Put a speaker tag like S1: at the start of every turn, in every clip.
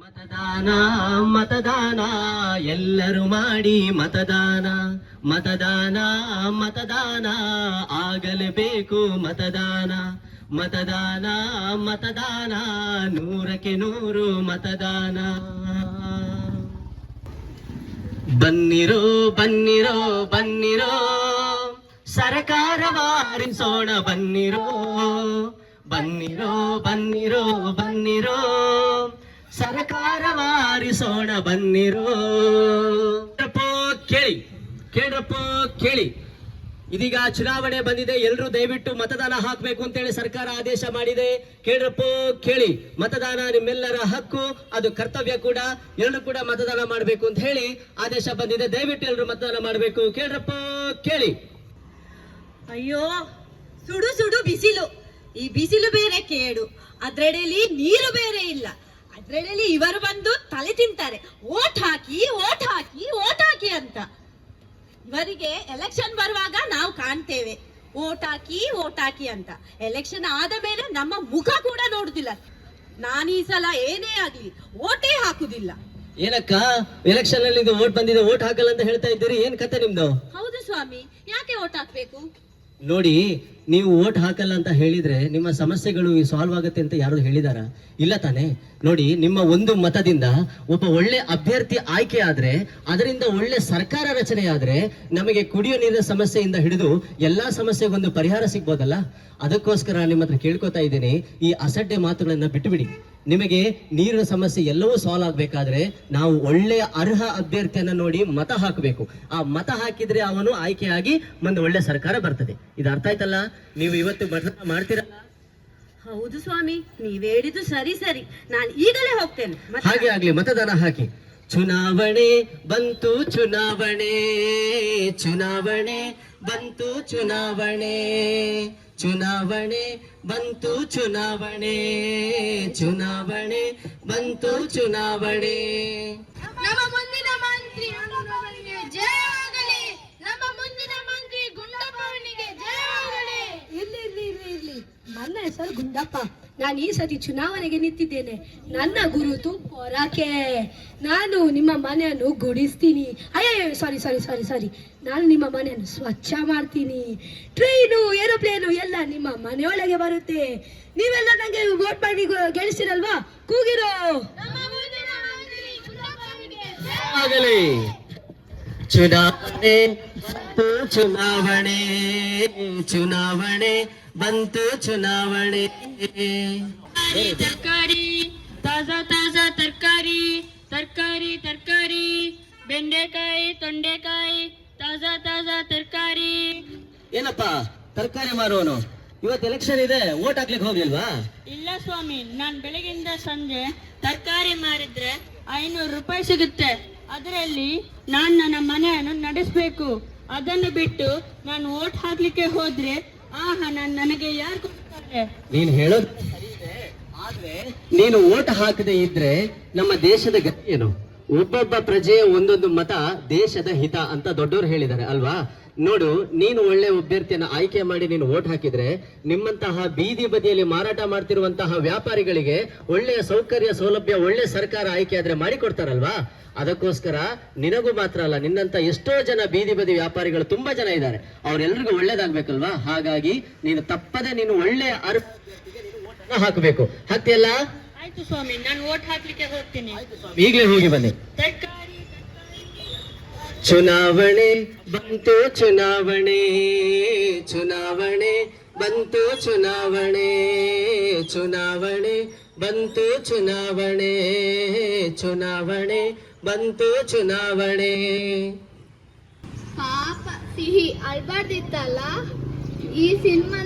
S1: ಮತದಾನ ಮತದಾನ ಎಲ್ಲರೂ ಮಾಡಿ ಮತದಾನ ಮತದಾನ ಮತದಾನ ಆಗಲೇಬೇಕು ಮತದಾನ ಮತದಾನ ಮತದಾನ 100ಕ್ಕೆ 100 ಮತದಾನ. ಬನ್ನಿರೋ ಬನ್ನಿರೋ ಬನ್ನಿರೋ ಸರಕಾರವಾರಿಸೋಣ ಬನ್ನಿರೋ ಬನ್ನಿರೋ ಬನ್ನಿರೋ ಬನ್ನಿರೋ ಸರಕಾರವಾರಿಸೋಣ ಬನ್ನಿರೋ. ಕೇಳಿ ಕೇಳ್ರಪ್ಪ ಕೇಳಿ, ಇದೀಗ ಚುನಾವಣೆ ಬಂದಿದೆ, ಎಲ್ಲರೂ ದಯವಿಟ್ಟು ಮತದಾನ ಹಾಕಬೇಕು ಅಂತೇಳಿ ಸರ್ಕಾರ ಆದೇಶ ಮಾಡಿದೆ. ಕೇಳ್ರಪ್ಪ ಕೇಳಿ, ಮತದಾನ ನಿಮ್ಮೆಲ್ಲರ ಹಕ್ಕು, ಅದು ಕರ್ತವ್ಯ ಕೂಡ. ಎಲ್ಲರೂ ಕೂಡ ಮತದಾನ ಮಾಡಬೇಕು ಅಂತ ಹೇಳಿ ಆದೇಶ ಬಂದಿದೆ. ದಯವಿಟ್ಟು ಎಲ್ಲರೂ ಮತದಾನ ಮಾಡಬೇಕು. ಕೇಳ್ರಪ್ಪ ಕೇಳಿ.
S2: ಅಯ್ಯೋ, ಸುಡು ಸುಡು ಬಿಸಿಲು. ಈ ಬಿಸಿಲು ಬೇರೆ ಕೇಡು, ಅದ್ರೆಡೆಯಲ್ಲಿ ನೀರು ಬೇರೆ ಇಲ್ಲ. ಅದ್ರೆಡೆಯಲ್ಲಿ ಇವರು ಬಂದು ತಲೆ ತಿಂತಾರೆ, ಓಟ್ ಹಾಕಿ ಓಟ್ ಹಾಕಿ ಓಟ್ ಹಾಕಿ ಅಂತ. ಇವರಿಗೆ ಎಲೆಕ್ಷನ್ ಬರುವಾಗ ನಾವು ಕಾಣ್ತೇವೆ ಓಟ್ ಹಾಕಿ ಅಂತ. ಎಲೆಕ್ಷನ್ ಆದ ಮೇಲೆ ನಮ್ಮ ಮುಖ ಕೂಡ ನೋಡುದಿಲ್ಲ. ನಾನು ಈ ಸಲ ಏನೇ ಆಗ್ಲಿ ಓಟೇ ಹಾಕುದಿಲ್ಲ.
S1: ಏನಕ್ಕ ಎಲೆಕ್ಷನ್ ಅಲ್ಲಿ ಓಟ್ ಬಂದಿದೆ, ಓಟ್ ಹಾಕಲ್ಲ ಅಂತ ಹೇಳ್ತಾ ಇದ್ದೀರಿ, ಏನ್ ಕತೆ ನಿಮ್ದು?
S2: ಹೌದು ಸ್ವಾಮಿ, ಯಾಕೆ ಓಟ್ ಹಾಕ್ಬೇಕು?
S1: ನೋಡಿ, ನೀವು ಓಟ್ ಹಾಕಲ್ಲ ಅಂತ ಹೇಳಿದ್ರೆ ನಿಮ್ಮ ಸಮಸ್ಯೆಗಳು ಸಾಲ್ವ್ ಆಗುತ್ತೆ ಅಂತ ಯಾರು ಹೇಳಿದಾರ? ಇಲ್ಲ ತಾನೆ. ನೋಡಿ, ನಿಮ್ಮ ಒಂದು ಮತದಿಂದ ಒಬ್ಬ ಒಳ್ಳೆ ಅಭ್ಯರ್ಥಿ ಆಯ್ಕೆ ಆದ್ರೆ, ಅದರಿಂದ ಒಳ್ಳೆ ಸರ್ಕಾರ ರಚನೆ ಆದ್ರೆ ನಮಗೆ ಕುಡಿಯೋ ನೀರಿನ ಸಮಸ್ಯೆಯಿಂದ ಹಿಡಿದು ಎಲ್ಲಾ ಸಮಸ್ಯೆಗೊಂದು ಪರಿಹಾರ ಸಿಗ್ಬೋದಲ್ಲ. ಅದಕ್ಕೋಸ್ಕರ ನಿಮ್ಮ ಹತ್ರ ಕೇಳ್ಕೊತಾ ಇದ್ದೀನಿ, ಈ ಅಸಡ್ಡೆ ಮಾತುಗಳನ್ನ ಬಿಟ್ಟುಬಿಡಿ. ನಿಮಗೆ ನೀರಿನ ಸಮಸ್ಯೆ ಎಲ್ಲವೂ ಸಾಲ್ವ್ ಆಗ್ಬೇಕಾದ್ರೆ ನಾವು ಒಳ್ಳೆಯ ಅರ್ಹ ಅಭ್ಯರ್ಥಿಯನ್ನ ನೋಡಿ ಮತ ಹಾಕಬೇಕು. ಆ ಮತ ಹಾಕಿದ್ರೆ ಅವನು ಆಯ್ಕೆಯಾಗಿ ಮುಂದೆ ಒಳ್ಳೆ ಸರ್ಕಾರ ಬರ್ತದೆ. ಇದು ಅರ್ಥ ಆಯ್ತಲ್ಲ? ನೀವು ಇವತ್ತು ಮತದಾನ ಮಾಡ್ತೀರಲ್ಲ?
S2: ಹೌದು ಸ್ವಾಮಿ, ನೀವ್ ಹೇಳಿದ್ದು ಸರಿ ಸರಿ, ನಾನು ಈಗಲೇ ಹೋಗ್ತೇನೆ.
S1: ಹಾಗೆ ಆಗ್ಲಿ, ಮತದಾನ ಹಾಕಿ. ಚುನಾವಣೆ ಬಂತು ಚುನಾವಣೆ, ಚುನಾವಣೆ ಬಂತು ಚುನಾವಣೆ, ಚುನಾವಣೆ ಬಂತು ಚುನಾವಣೆ, ಚುನಾವಣೆ ಬಂತು ಚುನಾವಣೆ.
S3: ನಮ್ಮ ಮುಂದಿನ ಮಂತ್ರಿ ಅವರಿಗೆ ಜಯವಾಗಲಿ, ನಮ್ಮ ಮುಂದಿನ ಮಂತ್ರಿ ಗುಂಡಪ್ಪನಿಗೆ ಜಯವಾಗಲಿ.
S4: ಇರ್ಲಿ, ನನ್ನ ಹೆಸರು ಗುಂಡಪ್ಪ. ನಾನು ಈ ಸತಿ ಚುನಾವಣೆಗೆ ನಿಂತಿದ್ದೇನೆ. ನನ್ನ ಗುರುತು ಹೊರಕೆ. ನಾನು ನಿಮ್ಮ ಮನೆಯನ್ನು ಗುಡಿಸ್ತೀನಿ. ಅಯ್ಯೋ ಸಾರಿ, ನಾನು ನಿಮ್ಮ ಮನೆಯನ್ನು ಸ್ವಚ್ಛ ಮಾಡ್ತೀನಿ. ಟ್ರೈನು ಏರೋಪ್ಲೇನು ಎಲ್ಲ ನಿಮ್ಮ ಮನೆಯೊಳಗೆ ಬರುತ್ತೆ. ನೀವೆಲ್ಲ ನಂಗೆ ವೋಟ್ ಮಾಡಿ ಗೆಲ್ಲಿಸಿರಲ್ವಾ? ಕೂಗಿರೋ.
S1: ಆಗಲಿ. ಚುನಾವಣೆ ಬಂತು ಚುನಾವಣೆ, ಚುನಾವಣೆ ಬಂತು ಚುನಾವಣೆ.
S5: ತರಕಾರಿ, ತಾಜಾ ತಾಜಾ ತರಕಾರಿ, ತರಕಾರಿ ತರಕಾರಿ, ಬೆಂಡೆಕಾಯಿ, ತೊಂಡೆಕಾಯಿ, ತಾಜಾ ತಾಜಾ ತರಕಾರಿ.
S1: ಏನಪ್ಪ ತರಕಾರಿ ಮಾರುವನು, ಇವತ್ತು ಎಲೆಕ್ಷನ್ ಇದೆ, ಓಟ್ ಹಾಕ್ಲಿಕ್ಕೆ ಹೋಗ್ಲಿಲ್ವಾ?
S5: ಇಲ್ಲ ಸ್ವಾಮಿ, ನಾನ್ ಬೆಳಗಿಂದ ಸಂಜೆ ತರಕಾರಿ ಮಾರಿದ್ರೆ 500 ರೂಪಾಯಿ ಸಿಗುತ್ತೆ. ಅದರಲ್ಲಿ ನಾನು ನನ್ನ ಮನೆಯನ್ನು ನಡೆಸಬೇಕು. ಅದನ್ನು ಬಿಟ್ಟು ನಾನು ಓಟ್ ಹಾಕ್ಲಿಕ್ಕೆ ಹೋದ್ರೆ ಆ ಹಣ ನನಗೆ ಯಾರು ಕೊಡ್ತಾರೆ?
S1: ನೀನು ಹೇಳೋದು ಸರಿ ಇದೆ, ಆದ್ರೆ ನೀನು ಓಟ್ ಹಾಕದೆ ಇದ್ರೆ ನಮ್ಮ ದೇಶದ ಗತಿ ಏನು? ಒಬ್ಬೊಬ್ಬ ಪ್ರಜೆಯ ಒಂದೊಂದು ಮತ ದೇಶದ ಹಿತ ಅಂತ ದೊಡ್ಡವರು ಹೇಳಿದ್ದಾರೆ ಅಲ್ವಾ? ನೋಡು, ನೀನು ಒಳ್ಳೆ ಅಭ್ಯರ್ಥಿಯನ್ನ ಆಯ್ಕೆ ಮಾಡಿ ನೀನು ಓಟ್ ಹಾಕಿದ್ರೆ ನಿಮ್ಮಂತಹ ಬೀದಿ ಬದಿಯಲ್ಲಿ ಮಾರಾಟ ಮಾಡ್ತಿರುವಂತಹ ವ್ಯಾಪಾರಿಗಳಿಗೆ ಒಳ್ಳೆಯ ಸೌಕರ್ಯ ಸೌಲಭ್ಯ ಒಳ್ಳೆ ಸರ್ಕಾರ ಆಯ್ಕೆ ಆದ್ರೆ ಮಾಡಿಕೊಡ್ತಾರಲ್ವಾ? ಅದಕ್ಕೋಸ್ಕರ ನಿನಗೂ ಮಾತ್ರ ಅಲ್ಲ, ನಿನ್ನಂತ ಎಷ್ಟೋ ಜನ ಬೀದಿ ಬದಿ ವ್ಯಾಪಾರಿಗಳು ತುಂಬಾ ಜನ ಇದ್ದಾರೆ, ಅವ್ರೆಲ್ರಿಗೂ ಒಳ್ಳೇದಾಗ್ಬೇಕಲ್ವಾ? ಹಾಗಾಗಿ ನೀನು ತಪ್ಪದೆ ನೀನು ಒಳ್ಳೆಯ ಓಟನ್ನ ಹಾಕಬೇಕು. ಹಾಕ್ತಿಯಲ್ಲ?
S5: ಆಯ್ತು ಸ್ವಾಮಿ, ನಾನು ಓಟ್ ಹಾಕ್ಲಿಕ್ಕೆ ಹೋಗ್ತೀನಿ.
S1: ಈಗಲೇ ಹೋಗಿ ಬನ್ನಿ.
S5: ತರಕಾರಿ
S1: ಚುನಾವಣೆ ಬಂತು ಚುನಾವಣೆ, ಚುನಾವಣೆ ಬಂತು ಚುನಾವಣೆ, ಚುನಾವಣೆ ಬಂತು ಚುನಾವಣೆ, ಚುನಾವಣೆ ಬಂತು ಚುನಾವಣೆ.
S3: ಪಾಪ ಸಿಹಿ ಅಳ್ಬಾರ್ದಿತ್ತಲ್ಲ. ಈ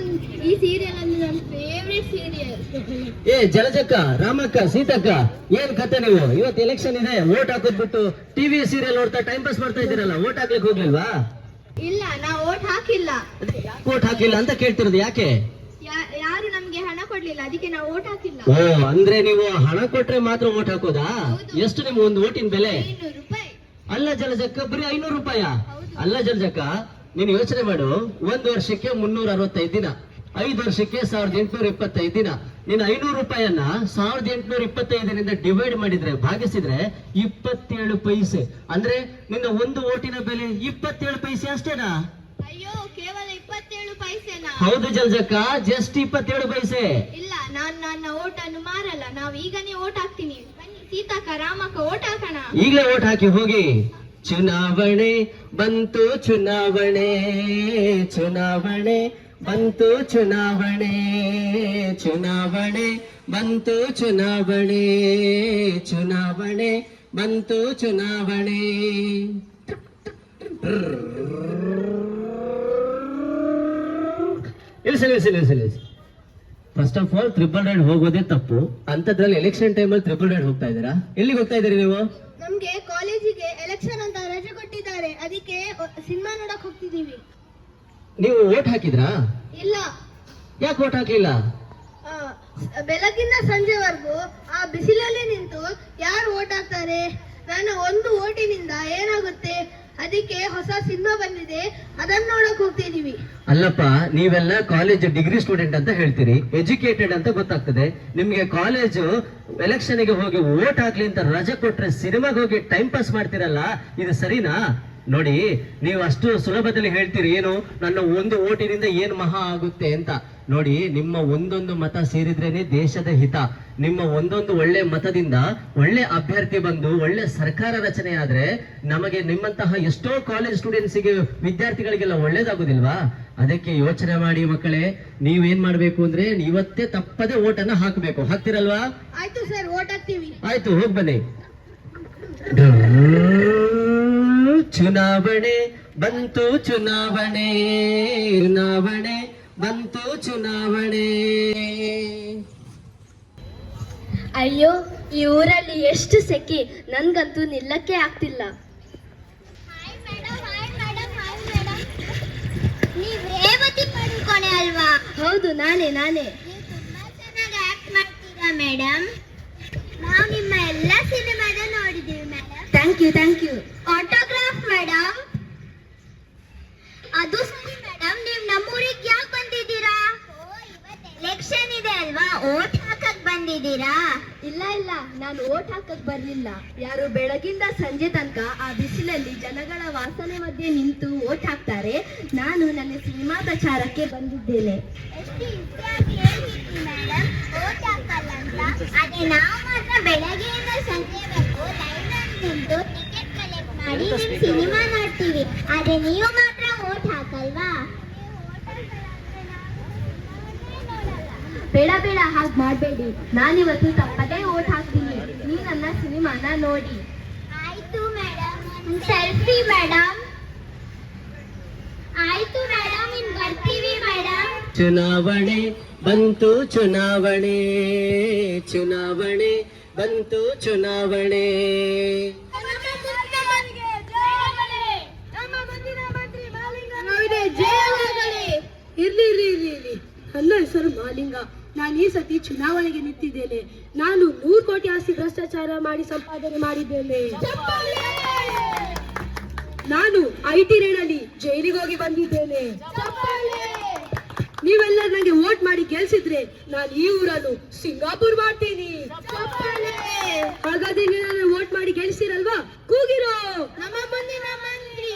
S3: ಸೀರಿಯಲ್ ಅಂದ್ರೆ ನನ್ನ ಫೇವ್ರೆಟ್ ಸೀರಿಯಲ್.
S1: ಏ ಜಲಜಕ್ಕ, ರಾಮಕ್ಕ, ಸೀತಕ್ಕ, ಏನ್ ಕತೆ ನೀವು? ಇವತ್ತು ಎಲೆಕ್ಷನ್ ಇದೆ, ಓಟ್ ಹಾಕೋದ್ ಬಿಟ್ಟು ಟಿವಿ ಸೀರಿಯಲ್ ನೋಡ್ತಾ ಟೈಮ್ ಪಾಸ್ ಮಾಡ್ತಾ ಇದ್ದೀರಲ್ಲ, ಓಟ್ ಹಾಕ್ಲಿಕ್ಕೆ ಹೋಗ್ಲಿಲ್ವಾ?
S3: ಇಲ್ಲ, ನಾ ಓಟ್ ಹಾಕಿಲ್ಲ.
S1: ಓಟ್ ಹಾಕಿಲ್ಲ ಅಂತ ಕೇಳ್ತಿರೋದು ಯಾಕೆ?
S3: ಯಾರು ನಮ್ಗೆ ಹಣ ಕೊಡ್ಲಿಲ್ಲ, ಅದಕ್ಕೆ ನಾವು ಓಟ್ ಹಾಕಿಲ್ಲ.
S1: ಓ, ಅಂದ್ರೆ ನೀವು ಹಣ ಕೊಟ್ರೆ ಮಾತ್ರ ಓಟ್ ಹಾಕೋದಾ? ಎಷ್ಟು ನಿಮ್ಮ ಒಂದು ಓಟಿನ ಬೆಲೆ?
S3: 500 ರೂಪಾಯಿ.
S1: ಅಲ್ಲ ಜಲಜಕ್ಕ, ಬರೀ 500 ರೂಪಾಯ? ಅಲ್ಲ ಜಲಜಕ್ಕ, ನೀನು ಯೋಚನೆ ಮಾಡು, 1 ವರ್ಷಕ್ಕೆ 365 ದಿನ, 5 ವರ್ಷಕ್ಕೆ 1825 ದಿನ, ನೀನು 500 ರೂಪಾಯಿಯನ್ನ 1825ರಿಂದ ಡಿವೈಡ್ ಮಾಡಿದ್ರೆ ಭಾಗಿಸಿದ್ರೆ 27 ಪೈಸೆ. ಅಂದ್ರೆ ನಿನ್ನ ಒಂದು ಓಟಿನ ಬೆಲೆ 27 ಪೈಸೆ ಅಷ್ಟೇನಾ?
S3: ಅಯ್ಯೋ, ಕೇವಲ 27 ಪೈಸೆನಾ?
S1: ಹೌದು ಜಲ್ಜಕ್ಕ, ಜಸ್ಟ್ 27 ಪೈಸೆ.
S3: ಇಲ್ಲ, ನಾನು ನನ್ನ ಓಟನ್ನು ಮಾರಲ್ಲ. ನಾವು ಈಗನೇ ಓಟ್ ಹಾಕ್ತೀನಿ. ಬನ್ನಿ ಸೀತಕ್ಕ, ರಾಮಕ್ಕ, ಓಟ್ ಹಾಕೋಣ.
S1: ಈಗಲೇ ಓಟ್ ಹಾಕಿ ಹೋಗಿ. ಚುನಾವಣೆ ಬಂತು, ಚುನಾವಣೆ ಚುನಾವಣೆ ಬಂತು, ಚುನಾವಣೆ ಚುನಾವಣೆ ಬಂತು, ಚುನಾವಣೆ ಚುನಾವಣೆ ಬಂತು, ಚುನಾವಣೆ. ಇಳಿಸಿ. First of all triple ride ಹೋಗೋದೇ ತಪ್ಪು. ಅಂತದ್ರಲ್ಲಿ ಎಲೆಕ್ಷನ್ ಟೈಮಲ್ಲಿ ಟ್ರಿಪಲ್ ರೈಡ್ ಹೋಗ್ತಾ ಇದ್ದೀರಾ? ಎಲ್ಲಿಗೆ ಹೋಗ್ತಾ ಇದ್ದೀರಿ ನೀವು?
S3: ನಮ್ಗೆ ಕಾಲೇಜಿಗೆ ಎಲೆಕ್ಷನ್ ಅಂತ ರಜೆ ಕೊಟ್ಟಿದ್ದಾರೆ, ಅದಕ್ಕೆ ಸಿನಿಮಾ ನೋಡಕ್ ಹೋಗ್ತಿದೀವಿ.
S1: ನೀವು ಓಟ್ ಹಾಕಿದ್ರಾ?
S3: ಇಲ್ಲ,
S1: ಯಾಕೆ ಓಟ್ ಹಾಕ್ಲಿಲ್ಲ?
S3: ಆ, ಬೆಳಗಿಂದ ಸಂಜೆವರೆಗೂ ಆ ಬಿಸಿಲಲ್ಲಿ ನಿಂತು ಯಾರು ಓಟ್ ಹಾಕ್ತಾರೆ? ನನ್ನ ಒಂದು ಓಟಿನಿಂದ ಏನಾಗುತ್ತೆ? ಅದಕ್ಕೆ ಹೊಸ ಸಿನಿಮಾ ಬಂದಿದೆ, ಅದನ್ನ ನೋಡಕ್ ಹೋಗ್ತಿದೀವಿ.
S1: ಅಲ್ಲಪ್ಪ, ನೀವೆಲ್ಲ ಕಾಲೇಜ್ ಡಿಗ್ರಿ ಸ್ಟೂಡೆಂಟ್ ಅಂತ ಹೇಳ್ತೀರಿ, ಎಜುಕೇಟೆಡ್ ಅಂತ ಗೊತ್ತಾಗ್ತದೆ. ನಿಮ್ಗೆ ಕಾಲೇಜು ಎಲೆಕ್ಷನ್ಗೆ ಹೋಗಿ ಓಟ್ ಹಾಕ್ಲಿ ಅಂತ ರಜೆ ಕೊಟ್ರೆ ಸಿನಿಮಾಗೆ ಹೋಗಿ ಟೈಮ್ ಪಾಸ್ ಮಾಡ್ತೀರಲ್ಲ, ಇದು ಸರಿನಾ? ನೋಡಿ, ನೀವು ಅಷ್ಟು ಸುಲಭದಲ್ಲಿ ಹೇಳ್ತೀರಿ ಏನು ನನ್ನ ಒಂದು ಓಟಿನಿಂದ ಏನ್ ಮಹಾ ಆಗುತ್ತೆ ಅಂತ. ನೋಡಿ, ನಿಮ್ಮ ಒಂದೊಂದು ಮತ ಸೇರಿದ್ರೇನೆ ದೇಶದ ಹಿತ. ನಿಮ್ಮ ಒಂದೊಂದು ಒಳ್ಳೆ ಮತದಿಂದ ಒಳ್ಳೆ ಅಭ್ಯರ್ಥಿ ಬಂದು ಒಳ್ಳೆ ಸರ್ಕಾರ ರಚನೆ ಆದ್ರೆ ನಮಗೆ ನಿಮ್ಮಂತಹ ಎಷ್ಟೋ ಕಾಲೇಜ್ ಸ್ಟೂಡೆಂಟ್ಸಿಗೆ, ವಿದ್ಯಾರ್ಥಿಗಳಿಗೆಲ್ಲ ಒಳ್ಳೇದಾಗುದಿಲ್ವಾ? ಅದಕ್ಕೆ ಯೋಚನೆ ಮಾಡಿ ಮಕ್ಕಳೇ. ನೀವೇನ್ ಮಾಡ್ಬೇಕು ಅಂದ್ರೆ ಇವತ್ತೇ ತಪ್ಪದೆ ಓಟನ್ನ ಹಾಕ್ಬೇಕು. ಹಾಕ್ತಿರಲ್ವಾ?
S3: ಆಯ್ತು ಸರ್, ಓಟ್ ಹಾಕ್ತೀವಿ.
S1: ಆಯ್ತು, ಹೋಗ್ ಬನ್ನಿ. ಚುನಾವಣೆ ಬಂತು, ಚುನಾವಣೆ ಚುನಾವಣೆ ಬಂತು, ಚುನಾವಣೆ.
S4: ಅಯ್ಯೋ, ಈ ಊರಲ್ಲಿ ಎಷ್ಟು ಸೆಕೆ, ನನ್ಗಂತೂ ನಿಲ್ಲಕ್ಕೆ ಆಗ್ತಿಲ್ಲ.
S3: ನೀವ್ ರೇವತಿ ಪಡುಕೋಣೆ ಅಲ್ವಾ?
S4: ಹೌದು, ನಾನೇ.
S3: ನೀವು ತುಂಬಾ ಚೆನ್ನಾಗಿ ಆಕ್ಟ್ ಮಾಡ್ತೀರಾ ಮೇಡಮ್. ನಾವು ನಿಮ್ಮ ಎಲ್ಲ ಸಿನಿಮಾದ ನೋಡಿದೀವಿ madam.
S4: Thank you.
S3: Autograph madam. ಅದು ಸರಿ ಮೇಡಮ್, ನೀವು ನಮ್ಮೂರಿಗೆ ಯಾಕೆ ಬಂದಿದ್ದೀರಾ? ಎಲೆಕ್ಷನ್ ಇದೆ ಅಲ್ವಾ, ಓಟ್ ಹಾಕಕ್ ಬಂದಿದ್ದೀರಾ?
S4: ಇಲ್ಲ, ನಾನು ಓಟ್ ಹಾಕಕ್ ಬರ್ಲಿಲ್ಲ. ಯಾರು ಬೆಳಗಿಂದ ಸಂಜೆ ತನಕ ಆ ಬಿಸಿಲಲ್ಲಿ ಜನಗಳ ವಾಸನೆ ಮಧ್ಯೆ ನಿಂತು ಓಟ್ ಹಾಕ್ತಾರೆ. ನಾನು ನನ್ನ ಸಿನಿಮಾ ಪ್ರಚಾರಕ್ಕೆ ಬಂದಿದ್ದೇನೆ.
S3: ಎಷ್ಟು ಈಸಿಯಾಗಿ ಹೇಳ್ತಿದ್ರಿ ಮೇಡಮ್, ಓಟ್ ಹಾಕಲ್ಲ ಅಂತ. ಅದೇ ನಾವು ಮಾತ್ರ ಬೆಳಗ್ಗೆಯಿಂದ ಸಂಜೆವರೆಗೂ ಲೈನಲ್ಲಿ ನಿಂತು ಟಿಕೆಟ್ ಕಲೆಕ್ಟ್ ಮಾಡಿ ನಿಮ್ ಸಿನಿಮಾ ನೋಡ್ತೀವಿ. ಆದ್ರೆ ನೀವು ಮಾತ್ರ ಓಟ್ ಹಾಕಲ್ವಾ?
S4: ಬೇಡ, ಹಾಗೆ ಮಾಡಬೇಡಿ. ನಾನಿವತ್ತು ತಪ್ಪದೇ ಓಟ್ ಹಾಕ್ತೀನಿ. ನೀವು ನನ್ನ ಸಿನಿಮಾನ ನೋಡಿ.
S3: ಆಯ್ತು ಮೇಡಮ್. Selfie madam. ಆಯ್ತು ಮೇಡಮ್, ಇನ್ ಬರ್ತೀವಿ ಮೇಡಮ್.
S1: ಚುನಾವಣೆ ಬಂತು, ಚುನಾವಣೆ ಚುನಾವಣೆ ಬಂತು, ಚುನಾವಣೆ.
S4: ಇರ್ಲಿ. ನನ್ನ ಹೆಸರು ಮಾಲಿಂಗ. ನಾನು ಈ ಸತಿ ಚುನಾವಣೆಗೆ ನಿಂತಿದ್ದೇನೆ. ನಾನು 100 ಕೋಟಿ ಆಸ್ತಿ ಭ್ರಷ್ಟಾಚಾರ ಮಾಡಿ ಸಂಪಾದನೆ ಮಾಡಿದ್ದೇನೆ. ನಾನು IT ರೇಡಲ್ಲಿ ಜೈಲಿಗೆ ಹೋಗಿ ಬಂದಿದ್ದೇನೆ. ನೀವೆಲ್ಲ ನನಗೆ ವೋಟ್ ಮಾಡಿ ಗೆಲ್ಸಿದ್ರೆ ನಾನು ಈ ಊರನ್ನು ಸಿಂಗಾಪುರ್ ಮಾಡ್ತೀನಿ. ಹಾಗಾದ್ರೆ ನೀವು ವೋಟ್ ಮಾಡಿ ಗೆಲ್ಸಿರಲ್ವಾ? ಕೂಗಿರೋ.
S3: ನಮ್ಮ ಮುಂದಿನ ಮಂತ್ರಿ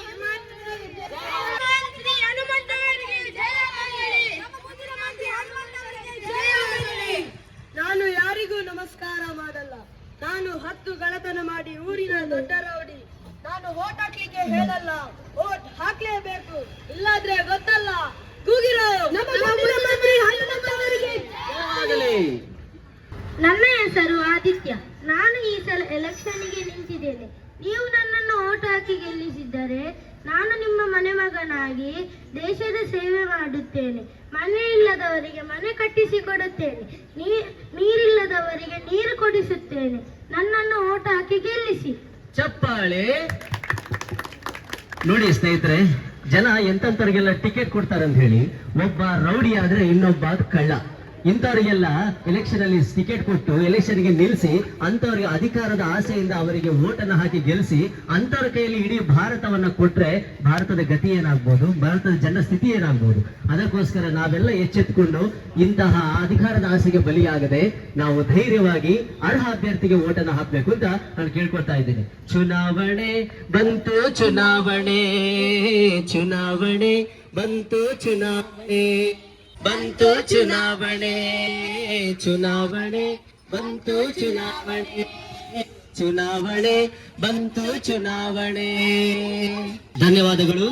S4: ನಾನು ಯಾರಿಗೂ ನಮಸ್ಕಾರ ಮಾಡಲ್ಲ. ನಾನು 10 ಗಳತನ ಮಾಡಿ ಊರಿನ ದೊಡ್ಡ ರೌಡಿ. ನಾನು ವೋಟ್ ಹಾಕ್ಲಿಕ್ಕೆ ಹೇಳಲ್ಲ, ವೋಟ್ ಹಾಕ್ಲೇಬೇಕು. ಇಲ್ಲಾದ್ರೆ ಗೊತ್ತಲ್ಲ. ಕೂಗಿರೋ.
S3: ನನ್ನ ಹೆಸರು ಆದಿತ್ಯ. ನಾನು ಈ ಸಲ ಎಲೆಕ್ಷನ್ಗೆ ನಿಂತಿದ್ದೇನೆ. ನೀವು ನನ್ನನ್ನು ಓಟ್ ಹಾಕಿ ಗೆಲ್ಲಿಸಿದ್ದರೆ ನಾನು ನಿಮ್ಮ ಮನೆ ಮಗನಾಗಿ ದೇಶದ ಸೇವೆ ಮಾಡುತ್ತೇನೆ. ಮನೆ ಇಲ್ಲದವರಿಗೆ ಮನೆ ಕಟ್ಟಿಸಿಕೊಡುತ್ತೇನೆ. ನೀರಿಲ್ಲದವರಿಗೆ ನೀರು ಕೊಡಿಸುತ್ತೇನೆ. ನನ್ನನ್ನು ಓಟ್ ಹಾಕಿ ಗೆಲ್ಲಿಸಿ.
S1: ಚಪ್ಪಾಳೆ. ನೋಡಿ ಸ್ನೇಹಿತರೆ, ಜನ ಎಂತಂತವ್ರಿಗೆಲ್ಲ ಟಿಕೆಟ್ ಕೊಡ್ತಾರಂತ ಹೇಳಿ, ಒಬ್ಬ ರೌಡಿ ಆದ್ರೆ ಇನ್ನೊಬ್ಬ ಕಳ್ಳ. ಇಂಥವರಿಗೆಲ್ಲ ಎಲೆಕ್ಷನ್ ಅಲ್ಲಿ ಟಿಕೆಟ್ ಕೊಟ್ಟು ಎಲೆಕ್ಷನ್ಗೆ ನಿಲ್ಲಿಸಿ ಅಂತವರಿಗೆ ಅಧಿಕಾರದ ಆಸೆಯಿಂದ ಅವರಿಗೆ ಓಟನ್ನು ಹಾಕಿ ಗೆಲ್ಲಿಸಿ ಅಂತವರ ಕೈಯಲ್ಲಿ ಇಡೀ ಭಾರತವನ್ನ ಕೊಟ್ರೆ ಭಾರತದ ಗತಿ ಏನಾಗ್ಬೋದು, ಭಾರತದ ಜನ ಸ್ಥಿತಿ ಏನಾಗ್ಬೋದು. ಅದಕ್ಕೋಸ್ಕರ ನಾವೆಲ್ಲ ಎಚ್ಚೆತ್ತುಕೊಂಡು ಇಂತಹ ಅಧಿಕಾರದ ಆಸೆಗೆ ಬಲಿಯಾಗದೆ ನಾವು ಧೈರ್ಯವಾಗಿ ಅರ್ಹ ಅಭ್ಯರ್ಥಿಗೆ ಓಟನ್ನು ಹಾಕಬೇಕು ಅಂತ ನಾನು ಕೇಳ್ಕೊಳ್ತಾ ಇದ್ದೀನಿ. ಚುನಾವಣೆ ಬಂತು, ಚುನಾವಣೆ ಚುನಾವಣೆ ಬಂತು, ಚುನಾವಣೆ ಬಂತು, ಚುನಾವಣೆ ಚುನಾವಣೆ ಬಂತು, ಚುನಾವಣೆ ಚುನಾವಣೆ ಬಂತು, ಚುನಾವಣೆ. ಧನ್ಯವಾದಗಳು.